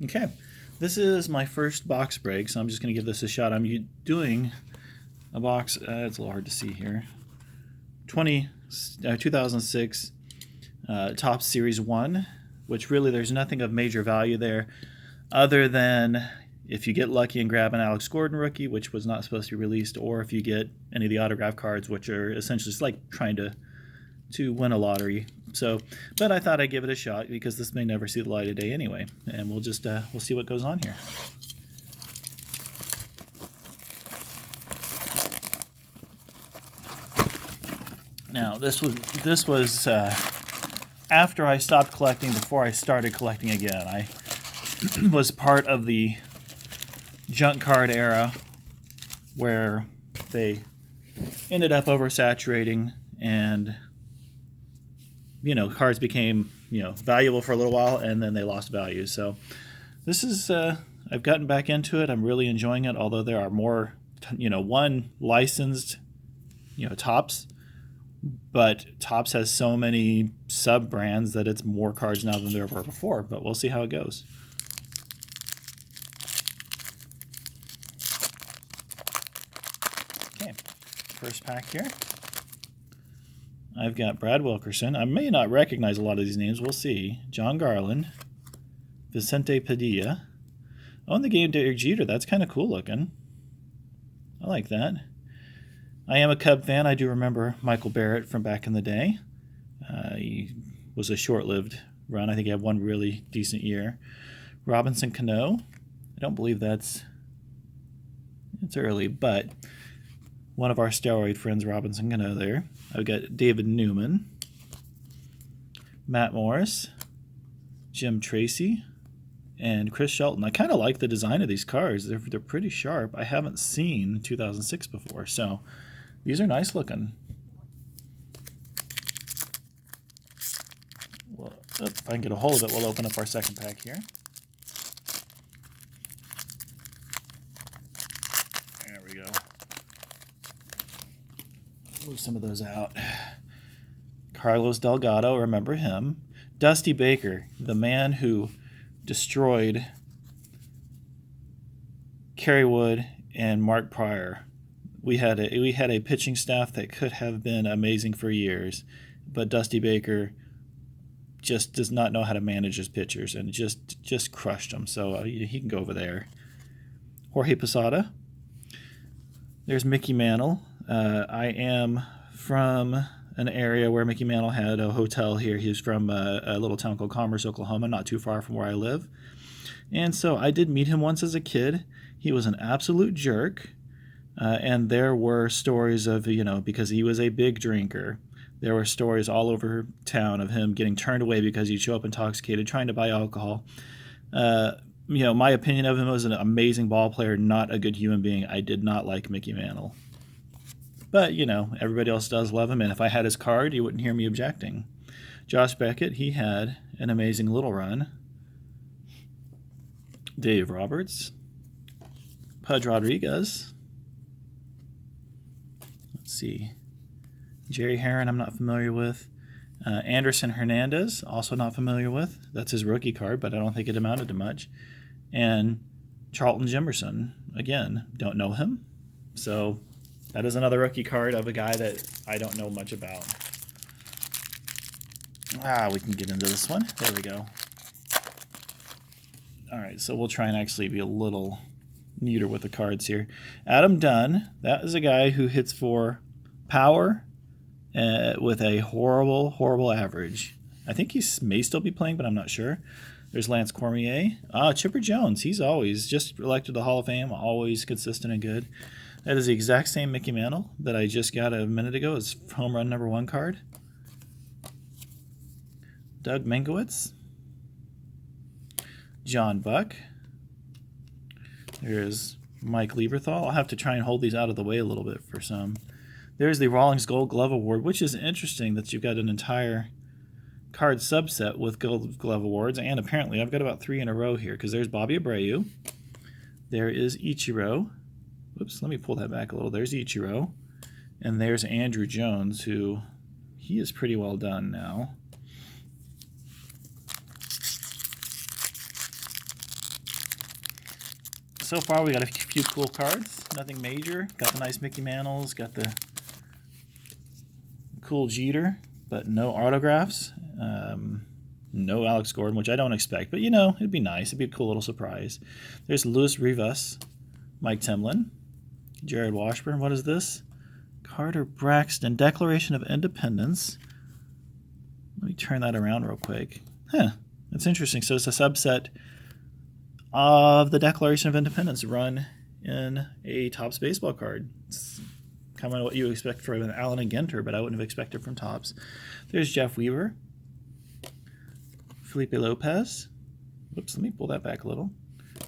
Okay, this is my first box break, so I'm just going to give this a shot. I'm doing a box, it's a little hard to see here, 2006 Topps Series 1, which really there's nothing of major value there other than if you get lucky and grab an Alex Gordon rookie, which was not supposed to be released, or if you get any of the autograph cards, which are essentially just like trying to win a lottery. So, but I thought I'd give it a shot because this may never see the light of day anyway, and we'll just we'll see what goes on here. Now this was after I stopped collecting, before I started collecting again. I was part of the junk card era where they ended up oversaturating, and cards became valuable for a little while, and then they lost value. So this is I've gotten back into it. I'm really enjoying it, although there are more one licensed Topps, but Topps has so many sub brands that it's more cards now than there were before. But we'll see how it goes. Okay, first pack here. I've got Brad Wilkerson. I may not recognize a lot of these names. We'll see. John Garland. Vicente Padilla. Oh, in the game, Derek Jeter. That's kind of cool looking. I like that. I am a Cub fan. I do remember Michael Barrett from back in the day. He was a short-lived run. I think he had one really decent year. Robinson Cano. I don't believe it's early, but one of our steroid friends, Robinson Cano there. I've got David Newman, Matt Morris, Jim Tracy, and Chris Shelton. I kind of like the design of these cards. They're pretty sharp. I haven't seen 2006 before, so these are nice looking. Well, if I can get a hold of it, we'll open up our second pack here. There we go. Move some of those out. Carlos Delgado, remember him. Dusty Baker, the man who destroyed Kerry Wood and Mark Pryor. We had a pitching staff that could have been amazing for years, but Dusty Baker just does not know how to manage his pitchers, and just crushed them. So he can go over there. Jorge Posada. There's Mickey Mantle. I am from an area where Mickey Mantle had a hotel here. He's from a little town called Commerce, Oklahoma, not too far from where I live. And so I did meet him once as a kid. He was an absolute jerk. And there were stories of, because he was a big drinker, there were stories all over town of him getting turned away because he'd show up intoxicated, trying to buy alcohol. My opinion of him was an amazing ball player, not a good human being. I did not like Mickey Mantle. But, everybody else does love him, and if I had his card, you wouldn't hear me objecting. Josh Beckett, he had an amazing little run. Dave Roberts. Pudge Rodriguez. Let's see. Jerry Heron, I'm not familiar with. Anderson Hernandez, also not familiar with. That's his rookie card, but I don't think it amounted to much. And Charlton Jimerson, again, don't know him. So that is another rookie card of a guy that I don't know much about. We can get into this one. There we go. All right, so we'll try and actually be a little neater with the cards here. Adam Dunn, that is a guy who hits for power with a horrible, horrible average. I think he may still be playing, but I'm not sure. There's Lance Cormier. Chipper Jones, he's always just elected to the Hall of Fame, always consistent and good. That is the exact same Mickey Mantle that I just got a minute ago as home run number 1 card. Doug Mengowitz. John Buck. There's Mike Lieberthal. I'll have to try and hold these out of the way a little bit for some. There's the Rawlings Gold Glove Award, which is interesting that you've got an entire card subset with Gold Glove Awards, and apparently I've got about 3 in a row here, because there's Bobby Abreu. There is Ichiro. Whoops, let me pull that back a little. There's Ichiro. And there's Andrew Jones, who he is pretty well done now. so far we got a few cool cards. Nothing major. Got the nice Mickey Mantles. Got the cool Jeter, but no autographs. No Alex Gordon, which I don't expect, but you know, it'd be nice. It'd be a cool little surprise. There's Luis Rivas, Mike Timlin, Jared Washburn. What is this? Carter Braxton, Declaration of Independence. Let me turn that around real quick. That's interesting. So it's a subset of the Declaration of Independence run in a Topps baseball card. It's kind of what you expect from Allen and Ginter, but I wouldn't have expected from Topps. There's Jeff Weaver. Felipe Lopez. Whoops, let me pull that back a little.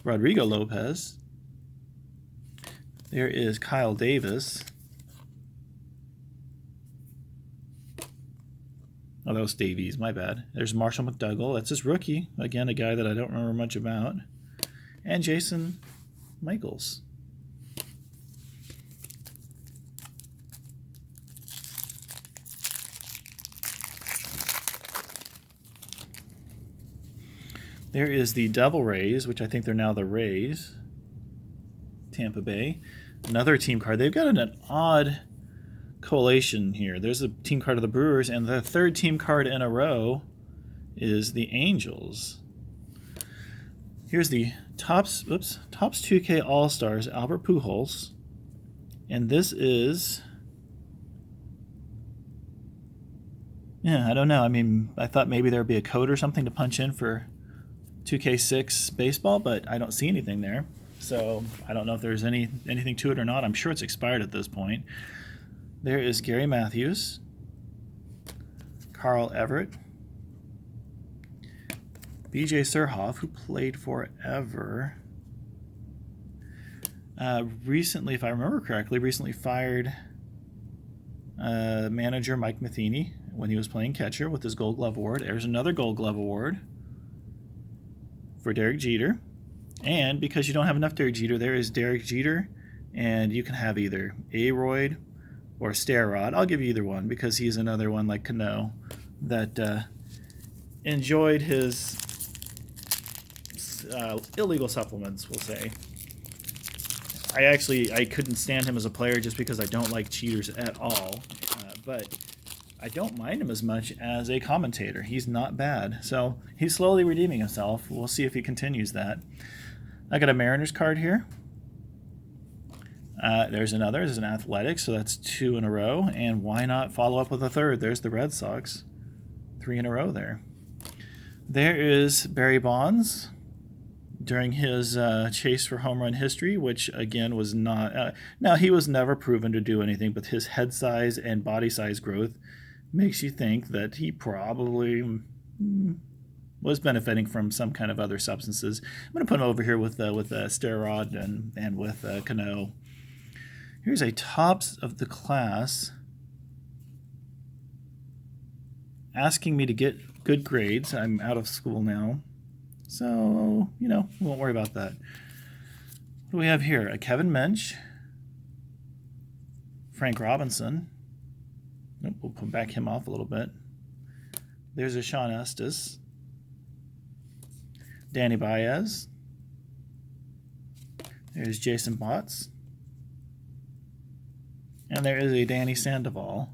Rodrigo Lopez. There is Kyle Davis. Oh, that was Davies, my bad. There's Marshall McDougall. That's his rookie. Again, a guy that I don't remember much about. And Jason Michaels. There is the Devil Rays, which I think they're now the Rays. Tampa Bay. Another team card. They've got an odd collation here. There's a team card of the Brewers, and the third team card in a row is the Angels. Here's the Topps 2K All-Stars, Albert Pujols. And this is... yeah, I don't know. I mean, I thought maybe there would be a code or something to punch in for 2K6 baseball, but I don't see anything there. So I don't know if there's anything to it or not. I'm sure it's expired at this point. There is Gary Matthews, Carl Everett, BJ Surhoff, who played forever. Recently, if I remember correctly, fired manager Mike Matheny when he was playing catcher with his Gold Glove Award. There's another Gold Glove Award for Derek Jeter. And because you don't have enough Derek Jeter, there is Derek Jeter, and you can have either Aroyd or Starrod. I'll give you either one because he's another one like Cano that enjoyed his illegal supplements, we'll say. I couldn't stand him as a player just because I don't like cheaters at all, but I don't mind him as much as a commentator. He's not bad. So he's slowly redeeming himself. We'll see if he continues that. I got a Mariners card here. There's another. There's an Athletics, so that's 2 in a row. And why not follow up with a third? There's the Red Sox. 3 in a row there. There is Barry Bonds during his chase for home run history, which again was not... now, he was never proven to do anything, but his head size and body size growth makes you think that he probably was benefiting from some kind of other substances. I'm going to put him over here with Starrod and with Cano. Here's a Topps of the Class asking me to get good grades. I'm out of school now, so, you know, we won't worry about that. What do we have here? A Kevin Mench, Frank Robinson. Nope, we'll back him off a little bit. There's a Sean Estes, Danny Baez. There's Jason Botts. And there is a Danny Sandoval,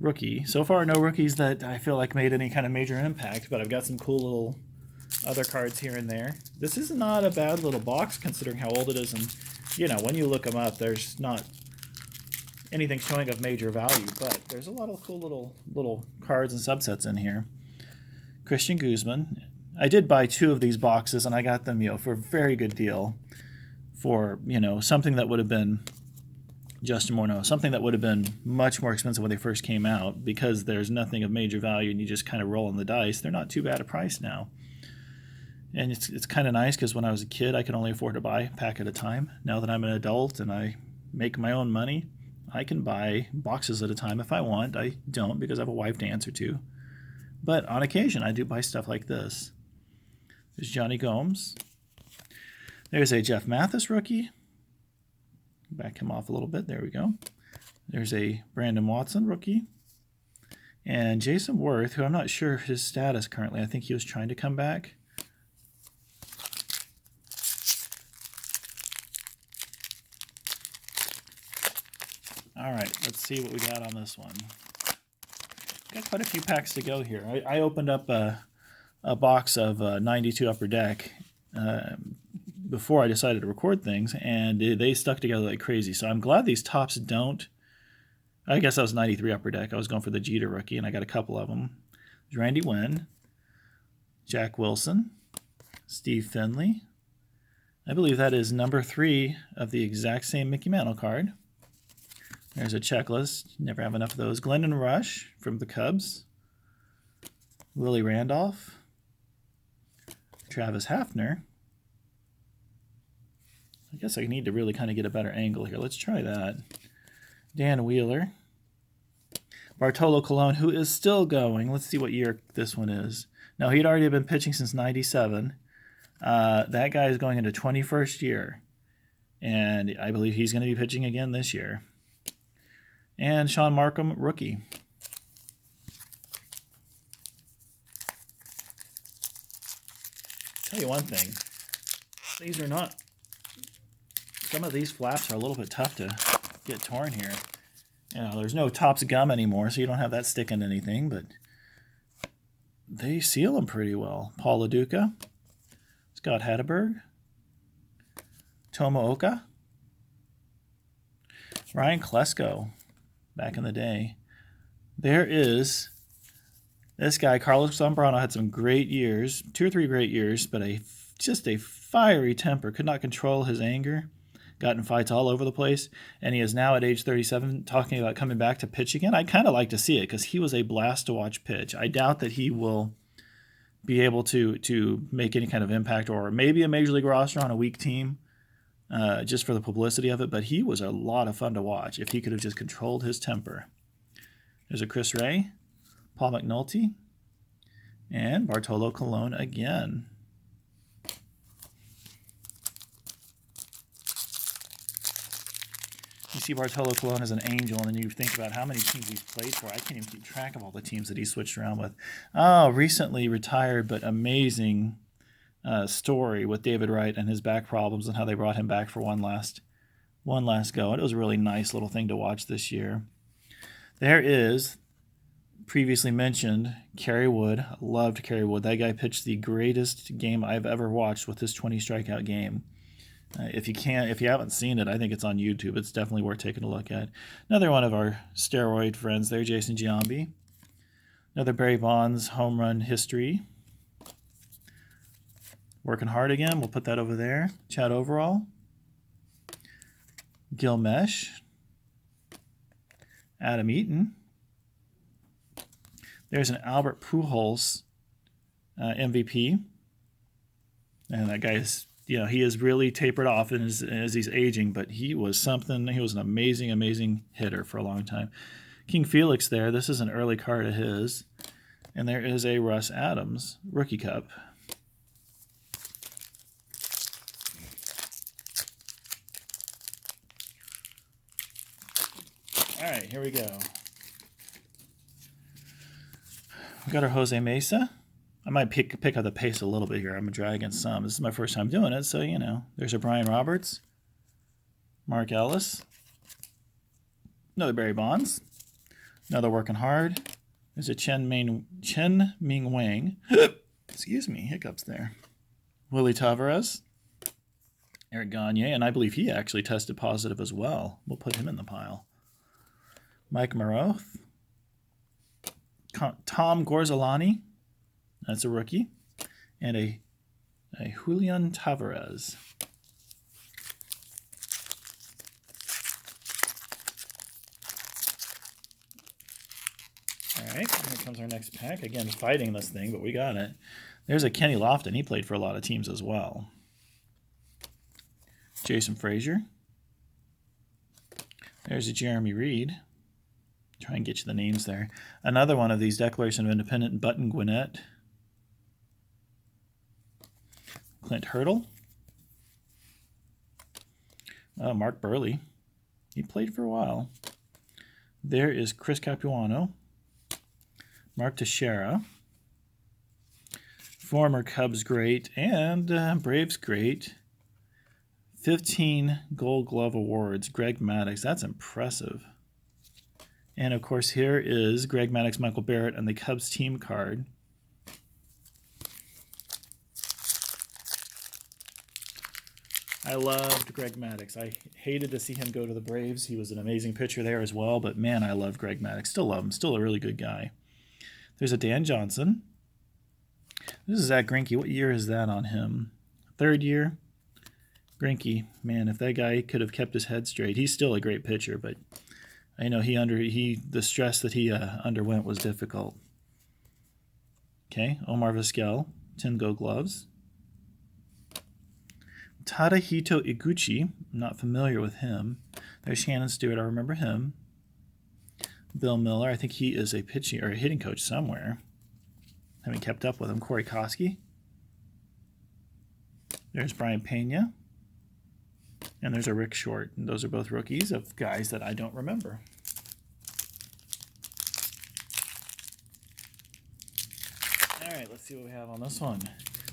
rookie. So far, no rookies that I feel like made any kind of major impact, but I've got some cool little other cards here and there. This is not a bad little box considering how old it is, and, you know, when you look them up, there's not anything showing of major value, but there's a lot of cool little cards and subsets in here. Christian Guzman. I did buy 2 of these boxes, and I got them, you know, for a very good deal for, you know, something that would have been Justin Morneau, something that would have been much more expensive when they first came out because there's nothing of major value and you just kind of roll on the dice. They're not too bad a price now. And it's kind of nice because when I was a kid, I could only afford to buy a pack at a time. Now that I'm an adult and I make my own money, I can buy boxes at a time if I want. I don't because I have a wife to answer to. But on occasion, I do buy stuff like this. There's Johnny Gomes. There's a Jeff Mathis rookie. Back him off a little bit. There we go. There's a Brandon Watson rookie. And Jason Worth, who I'm not sure his status currently. I think he was trying to come back. All right, let's see what we got on this one. Got quite a few packs to go here. I opened up a box of 92 Upper Deck before I decided to record things, and they stuck together like crazy. So I'm glad these tops don't. I guess that was 93 Upper Deck. I was going for the Jeter rookie, and I got a couple of them. There's Randy Wynn, Jack Wilson, Steve Finley. I believe that is number 3 of the exact same Mickey Mantle card. There's a checklist. Never have enough of those. Glendon Rush from the Cubs. Willie Randolph. Travis Hafner. I guess I need to really kind of get a better angle here. Let's try that. Dan Wheeler. Bartolo Colon, who is still going. Let's see what year this one is. No, he'd already been pitching since 97. That guy is going into 21st year. And I believe he's going to be pitching again this year. And Sean Markham, rookie. Tell you one thing. These are not... Some of these flaps are a little bit tough to get torn here. You know, there's no Topps gum anymore, so you don't have that sticking to anything, but they seal them pretty well. Paul LaDuca, Scott Hatteberg, Tomooka, Ryan Klesko, back in the day. There is this guy, Carlos Zambrano, had some great years, 2 or 3 great years, but just a fiery temper, could not control his anger. Got in fights all over the place, and he is now at age 37 talking about coming back to pitch again. I'd kind of like to see it because he was a blast to watch pitch. I doubt that he will be able to make any kind of impact or maybe a major league roster on a weak team just for the publicity of it, but he was a lot of fun to watch if he could have just controlled his temper. There's a Chris Ray, Paul McNulty, and Bartolo Colon again. You see Bartolo Colon as an angel, and then you think about how many teams he's played for. I can't even keep track of all the teams that he switched around with. Oh, recently retired, but amazing story with David Wright and his back problems and how they brought him back for one last go. It was a really nice little thing to watch this year. There is, previously mentioned, Kerry Wood. Loved Kerry Wood. That guy pitched the greatest game I've ever watched with his 20 strikeout game. If you haven't seen it, I think it's on YouTube. It's definitely worth taking a look at. Another one of our steroid friends there, Jason Giambi. Another Barry Bonds home run history. Working hard again. We'll put that over there. Chad Overall. Gil Mesh. Adam Eaton. There's an Albert Pujols MVP. And that guy is... he has really tapered off as he's aging, but he was something. He was an amazing, amazing hitter for a long time. King Felix there. This is an early card of his. And there is a Russ Adams Rookie Cup. All right, here we go. We got our Jose Mesa. I might pick up the pace a little bit here. I'm going to drag against some. This is my first time doing it, so, There's a Brian Roberts. Mark Ellis. Another Barry Bonds. Another Working Hard. There's a Chen Ming Wang. Excuse me, hiccups there. Willie Tavares. Eric Gagne, and I believe he actually tested positive as well. We'll put him in the pile. Mike Maroth. Tom Gorzolani. That's a rookie. And a Julian Tavares. All right, here comes our next pack. Again, fighting this thing, but we got it. There's a Kenny Lofton. He played for a lot of teams as well. Jason Frazier. There's a Jeremy Reed. Try and get you the names there. Another one of these Declaration of Independence, Button Gwinnett. Clint Hurdle. Mark Burley. He played for a while. There is Chris Capuano. Mark Teixeira. Former Cubs great and Braves great. 15 Gold Glove awards. Greg Maddux. That's impressive. And of course, here is Greg Maddux, Michael Barrett, and the Cubs team card. I loved Greg Maddux. I hated to see him go to the Braves. He was an amazing pitcher there as well, but man, I love Greg Maddux. Still love him. Still a really good guy. There's a Dan Johnson. This is Zach Greinke. What year is that on him? 3rd year. Greinke, man, if that guy could have kept his head straight, he's still a great pitcher, but I know the stress that he underwent was difficult. Okay, Omar Vizquel, 10 Gold Gloves. Tadahito Iguchi, I'm not familiar with him. There's Shannon Stewart, I remember him. Bill Miller, I think he is a pitching or a hitting coach somewhere. Haven't kept up with him. Corey Koski. There's Brian Pena. And there's a Rick Short. And those are both rookies of guys that I don't remember. All right, let's see what we have on this one.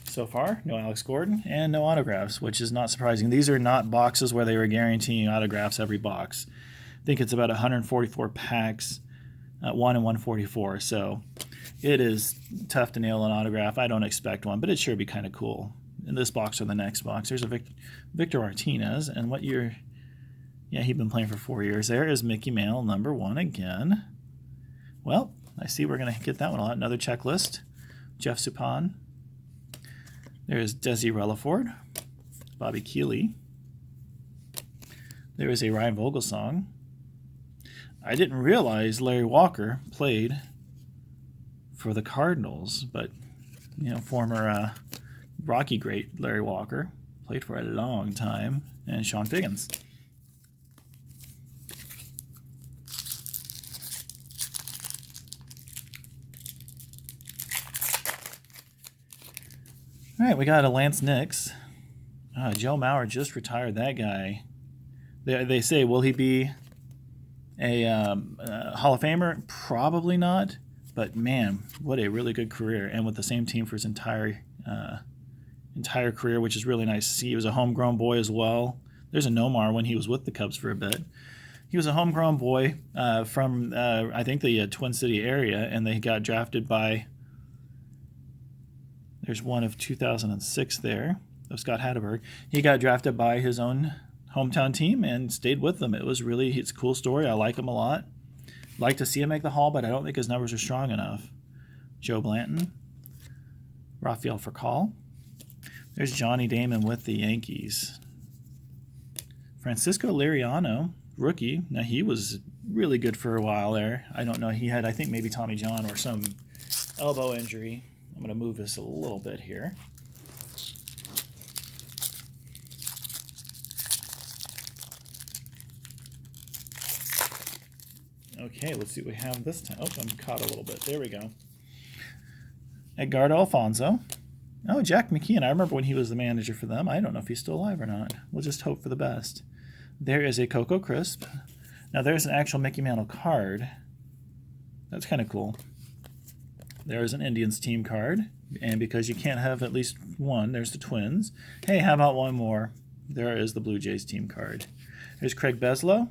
So far, no Alex Gordon and no autographs, which is not surprising. These are not boxes where they were guaranteeing autographs every box. I think it's about 144 packs, 1 and 144. So it is tough to nail an autograph. I don't expect one, but it sure be kind of cool. In this box or the next box, there's a Victor Martinez. And what year? Yeah, he'd been playing for 4 years. There is Mickey Mantle, number 1 again. Well, I see we're going to get that one a lot. Another checklist. Jeff Suppan. There's Desi Relaford, Bobby Keeley. There is a Ryan Vogelsong. I didn't realize Larry Walker played for the Cardinals, but former Rocky great Larry Walker played for a long time, and Sean Figgins. All right, we got a Lance Nix. Joe Mauer just retired that guy. They say, will he be a Hall of Famer? Probably not. But man, what a really good career, and with the same team for his entire career, which is really nice to see. He was a homegrown boy as well. There's a Nomar when he was with the Cubs for a bit. He was a homegrown boy from I think the Twin City area, and they got drafted by. There's one of 2006 there of Scott Hatteberg. He got drafted by his own hometown team and stayed with them. It's a cool story. I like him a lot. Like to see him make the Hall, but I don't think his numbers are strong enough. Joe Blanton, Rafael Furcal. There's Johnny Damon with the Yankees. Francisco Liriano, rookie. Now he was really good for a while there. I don't know. He had, I think, maybe Tommy John or some elbow injury. I'm going to move this a little bit here. Okay, let's see what we have this time. Oh, I'm caught a little bit. There we go. Edgardo Alfonso. Oh, Jack McKeon. I remember when he was the manager for them. I don't know if he's still alive or not. We'll just hope for the best. There is a Coco Crisp. Now, there's an actual Mickey Mantle card. That's kind of cool. There is an Indians team card. And because you can't have at least one, there's the Twins. Hey, how about one more? There is the Blue Jays team card. There's Craig Beslow,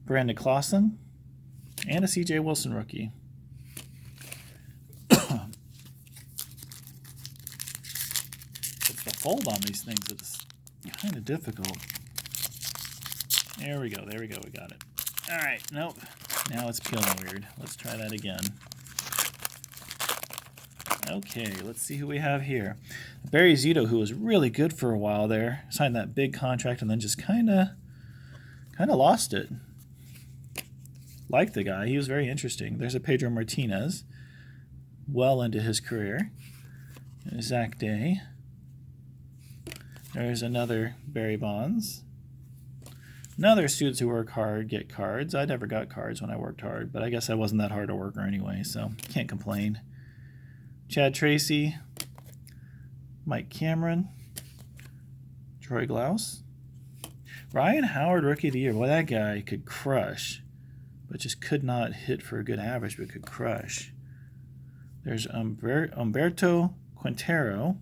Brandon Clausen, and a C.J. Wilson rookie. It's the fold on these things that's kind of difficult. There we go. We got it. All right, nope. Now it's peeling weird. Let's try that again. Okay, let's see who we have here. Barry Zito, who was really good for a while there, signed that big contract and then just kind of lost it. Liked the guy. He was very interesting. There's a Pedro Martinez, well into his career. There's Zach Day. There's another Barry Bonds. Another students who work hard get cards. I never got cards when I worked hard, but I guess I wasn't that hard a worker anyway, so can't complain. Chad Tracy, Mike Cameron, Troy Glaus, Ryan Howard, Rookie of the Year. Well, that guy could crush, but just could not hit for a good average, but could crush. There's Umberto Quintero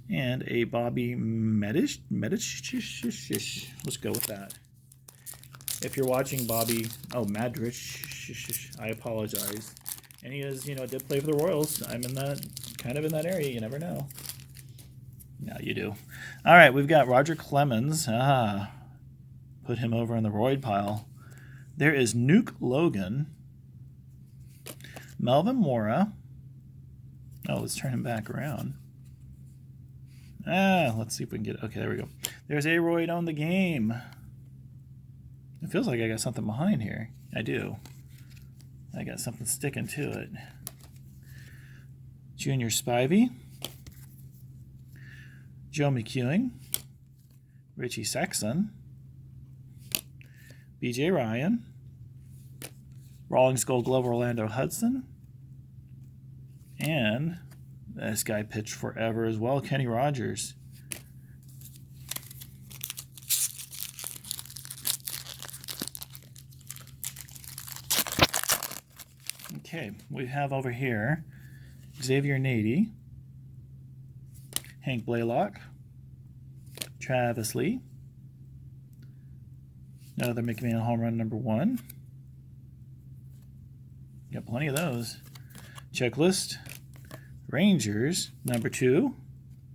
and a Bobby Medic. Let's go with that. If you're watching Bobby, Madrich, I apologize. And he is, did play for the Royals. I'm in that area. You never know. Now you do. All right, we've got Roger Clemens. Put him over in the Royd pile. There is Nuke Logan. Melvin Mora. Oh, let's turn him back around. Let's see if we can get... Okay, there we go. There's A. Royd on the game. It feels like I got something behind here. I do. I got something sticking to it. Junior Spivey. Joe McEwing. Richie Sexson. B.J. Ryan. Rawlings Gold Glove Orlando Hudson. And this guy pitched forever as well, Kenny Rogers. Okay, we have over here Xavier Nady, Hank Blaylock, Travis Lee, another Mickey Mantle home run #1. Got plenty of those. Checklist, Rangers, #2,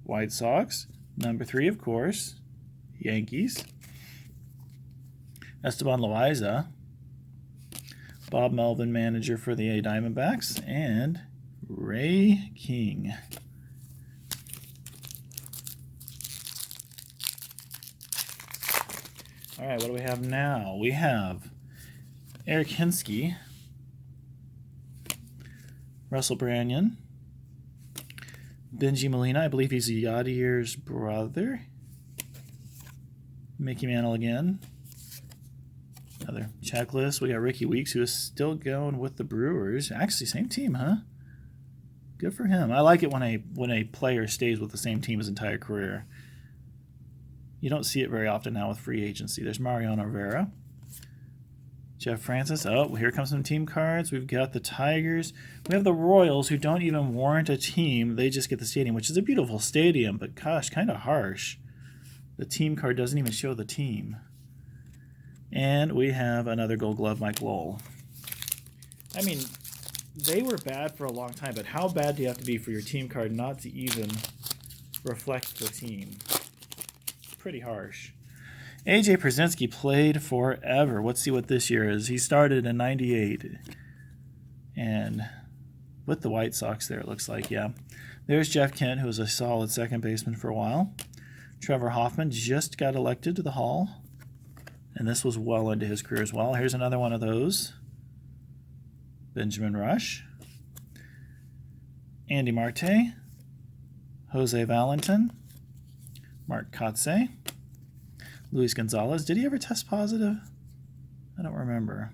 White Sox, #3, of course, Yankees, Esteban Loaiza, Bob Melvin, manager for the A Diamondbacks, and Ray King. All right, what do we have now? We have Eric Hinsky, Russell Branyan, Benji Molina, I believe he's Yadier's brother. Mickey Mantle again. Another checklist. We got Ricky Weeks, who is still going with the Brewers. Actually, same team, huh? Good for him. I like it when a player stays with the same team his entire career. You don't see it very often now with free agency. There's Mariano Rivera. Jeff Francis. Oh, here comes some team cards. We've got the Tigers. We have the Royals, who don't even warrant a team. They just get the stadium, which is a beautiful stadium, but gosh, kind of harsh. The team card doesn't even show the team. And we have another Gold Glove, Mike Lowell. I mean, they were bad for a long time, but how bad do you have to be for your team card not to even reflect the team? Pretty harsh. A.J. Pierzynski played forever. Let's see what this year is. He started in '98. And with the White Sox there, it looks like, yeah. There's Jeff Kent, who was a solid second baseman for a while. Trevor Hoffman just got elected to the Hall. And this was well into his career as well. Here's another one of those. Benjamin Rush. Andy Marte. Jose Valentin. Mark Kotze. Luis Gonzalez. Did he ever test positive? I don't remember.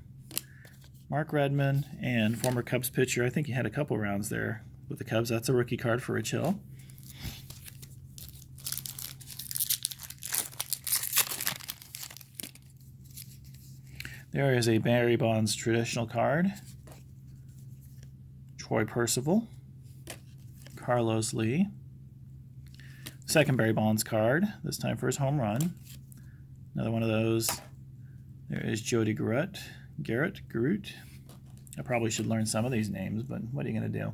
Mark Redmond and former Cubs pitcher. I think he had a couple rounds there with the Cubs. That's a rookie card for Rich Hill. There is a Barry Bonds traditional card. Troy Percival. Carlos Lee. Second Barry Bonds card, this time for his home run. Another one of those. There is Jody Garrett. I probably should learn some of these names, but what are you going to do?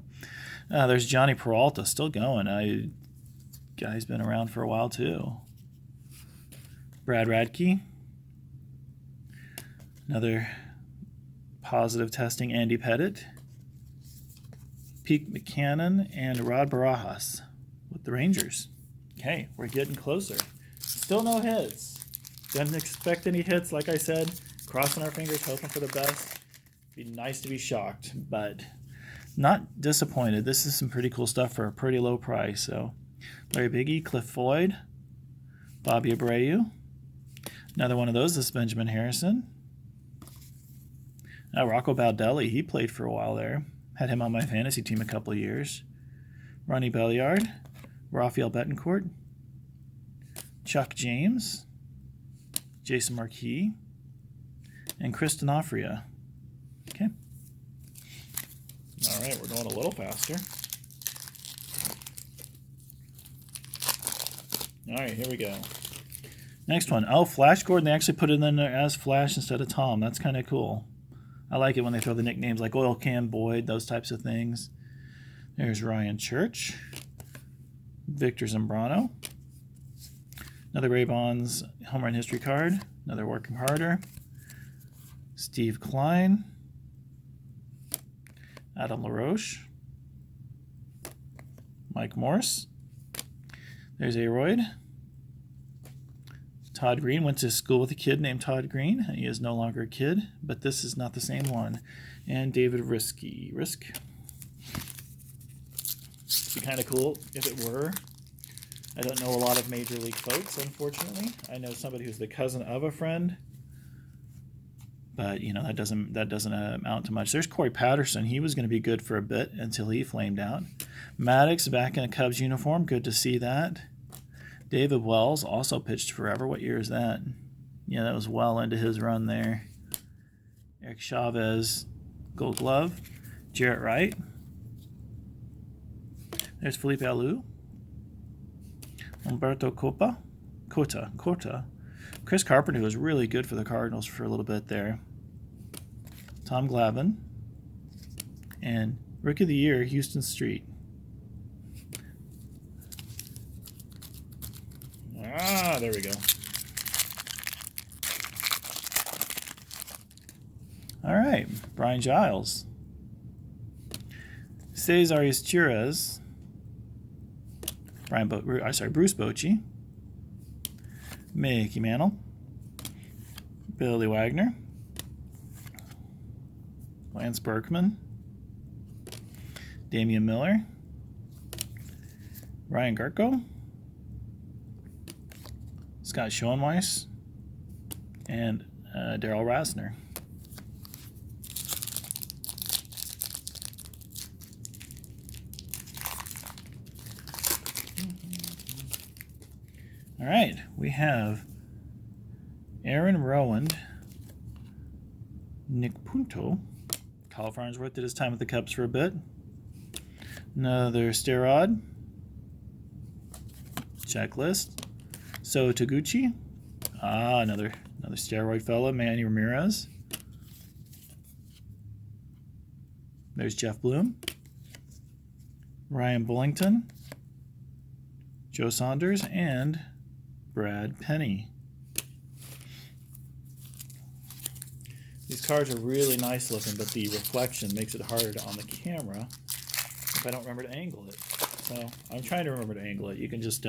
There's Johnny Peralta, still going. Guy's been around for a while, too. Brad Radke. Another positive testing, Andy Pettit. Pete McCannon and Rod Barajas with the Rangers. Okay, we're getting closer. Still no hits. Didn't expect any hits, like I said. Crossing our fingers, hoping for the best. Be nice to be shocked, but not disappointed. This is some pretty cool stuff for a pretty low price. So, Larry Biggie, Cliff Floyd, Bobby Abreu. Another one of those is Benjamin Harrison. Now, Rocco Baldelli, he played for a while there. Had him on my fantasy team a couple of years. Ronnie Belliard, Rafael Betancourt, Chuck James, Jason Marquis, and Chris D'Onofrio. Okay. All right, we're going a little faster. All right, here we go. Next one. Oh, Flash Gordon. They actually put it in there as Flash instead of Tom. That's kind of cool. I like it when they throw the nicknames like Oil Can Boyd, those types of things. There's Ryan Church. Victor Zambrano. Another Ray Bonds home run history card. Another Working Harder. Steve Klein. Adam LaRoche. Mike Morse. There's Aroyd. Todd Green. Went to school with a kid named Todd Green. He is no longer a kid, but this is not the same one. And David Risk. It'd be kind of cool if it were. I don't know a lot of Major League folks, unfortunately. I know somebody who's the cousin of a friend, but you know that doesn't amount to much. There's Corey Patterson. He was going to be good for a bit until he flamed out. Maddox back in a Cubs uniform. Good to see that. David Wells also pitched forever. What year is that? Yeah, that was well into his run there. Eric Chavez, Gold Glove. Jarrett Wright. There's Felipe Alou. Umberto Cota. Chris Carpenter, who was really good for the Cardinals for a little bit there. Tom Glavine. And Rookie of the Year, Houston Street. There we go. All right, Brian Giles. Cesar Izturis. Bruce Bochy. Mickey Mantle. Billy Wagner. Lance Berkman. Damian Miller. Ryan Garko. Scott Schoenweiss. And Daryl Rasner. All right, we have Aaron Rowand, Nick Punto. Kyle Farnsworth did his time with the Cubs for a bit. Another Sterod. Checklist. So Taguchi. Another steroid fella, Manny Ramirez. There's Jeff Bloom. Ryan Bullington. Joe Saunders and Brad Penny. These cards are really nice looking, but the reflection makes it hard on the camera if I don't remember to angle it. So I'm trying to remember to angle it. You can just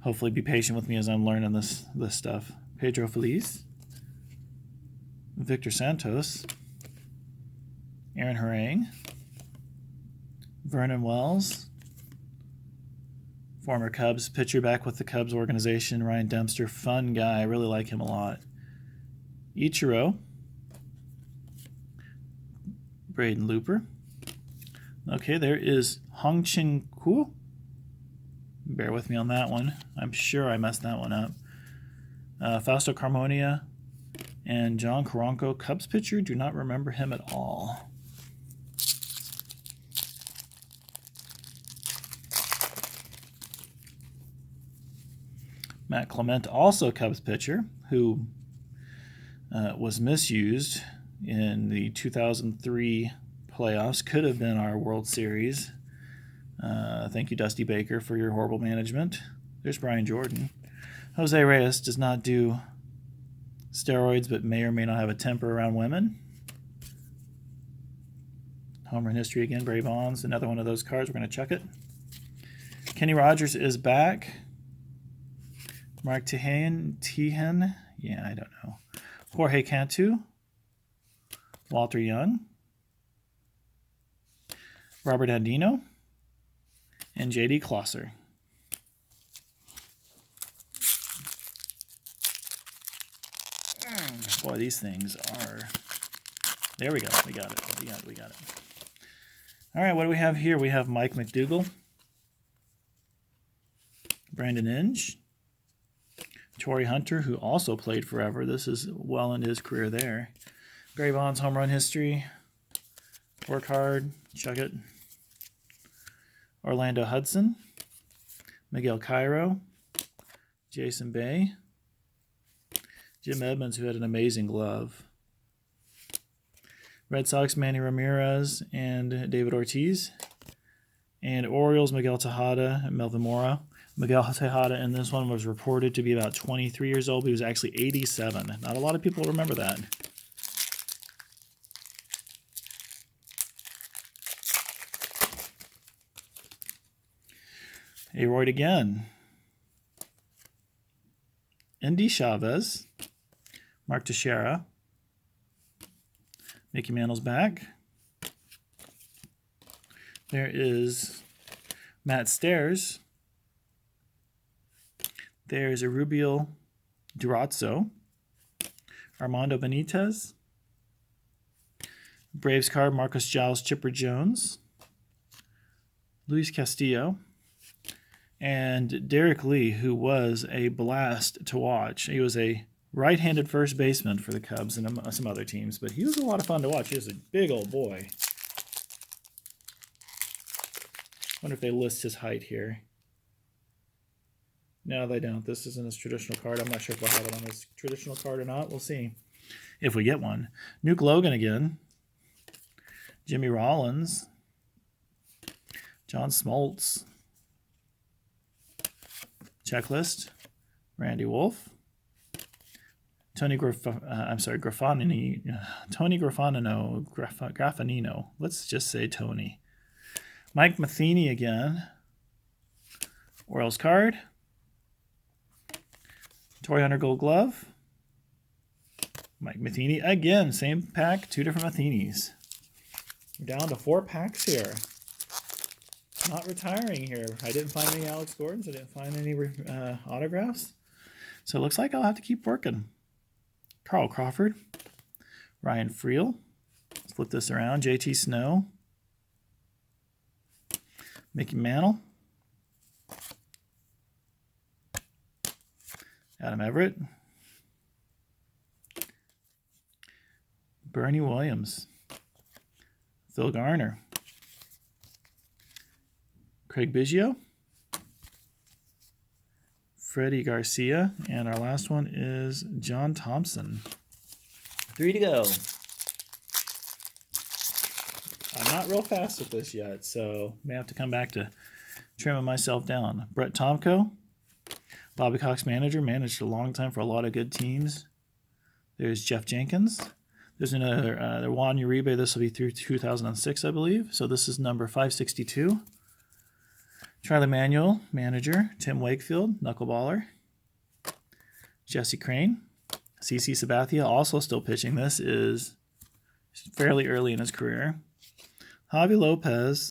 hopefully be patient with me as I'm learning this stuff. Pedro Feliz, Victor Santos, Aaron Harang, Vernon Wells, former Cubs pitcher back with the Cubs organization, Ryan Dempster, fun guy. I really like him a lot. Ichiro, Braden Looper. Okay, there is Hong Chin Koo. Bear with me on that one. I'm sure I messed that one up. Fausto Carmonia and John Karanko, Cubs pitcher. Do not remember him at all. Matt Clement, also Cubs pitcher, who was misused in the 2003 playoffs. Could have been our World Series. Thank you, Dusty Baker, for your horrible management. There's Brian Jordan. Jose Reyes does not do steroids, but may or may not have a temper around women. Home run history again, Barry Bonds. Another one of those cards. We're going to check it. Kenny Rogers is back. Mark Tehen. Yeah, I don't know. Jorge Cantu. Walter Young. Robert Andino. And J.D. Klosser. Boy, these things are... There we go. We got it. All right, what do we have here? We have Mike McDougall. Brandon Inge. Torrey Hunter, who also played forever. This is well into his career there. Barry Bonds home run history. Work hard. Chug it. Orlando Hudson. Miguel Cairo. Jason Bay. Jim Edmonds, who had an amazing glove. Red Sox, Manny Ramirez and David Ortiz. And Orioles, Miguel Tejada and Melvin Mora. Miguel Tejada in this one was reported to be about 23 years old, but he was actually 87. Not a lot of people remember that. Aroyd again. Endy Chavez. Mark Teixeira. Mickey Mantle's back. There is Matt Stairs. There's Arubio Durazzo. Armando Benitez. Braves card, Marcus Giles, Chipper Jones. Luis Castillo. And Derek Lee, who was a blast to watch. He was a right-handed first baseman for the Cubs and some other teams, but he was a lot of fun to watch. He was a big old boy. Wonder if they list his height here. No, they don't. This isn't his traditional card. I'm not sure if we'll have it on his traditional card or not. We'll see if we get one. Nuke Logan again. Jimmy Rollins. John Smoltz. Checklist. Randy Wolf. Tony Graffanino. Let's just say Tony. Mike Matheny again. Orioles card. Torii Hunter Gold Glove. Mike Matheny again. Same pack, two different Matheny's. We're down to 4 packs here. Not retiring here. I didn't find any Alex Gordons. I didn't find any autographs. So it looks like I'll have to keep working. Carl Crawford. Ryan Freel. Let's flip this around. JT Snow. Mickey Mantle. Adam Everett. Bernie Williams. Phil Garner. Craig Biggio. Freddie Garcia. And our last one is John Thompson. 3 to go. I'm not real fast with this yet, so may have to come back to trimming myself down. Brett Tomko. Bobby Cox manager. Managed a long time for a lot of good teams. There's Jeff Jenkins. There's another Juan Uribe. This will be through 2006, I believe. So this is number 562. Charlie Manuel, manager. Tim Wakefield, knuckleballer. Jesse Crane. CC Sabathia, also still pitching. This is fairly early in his career. Javi Lopez.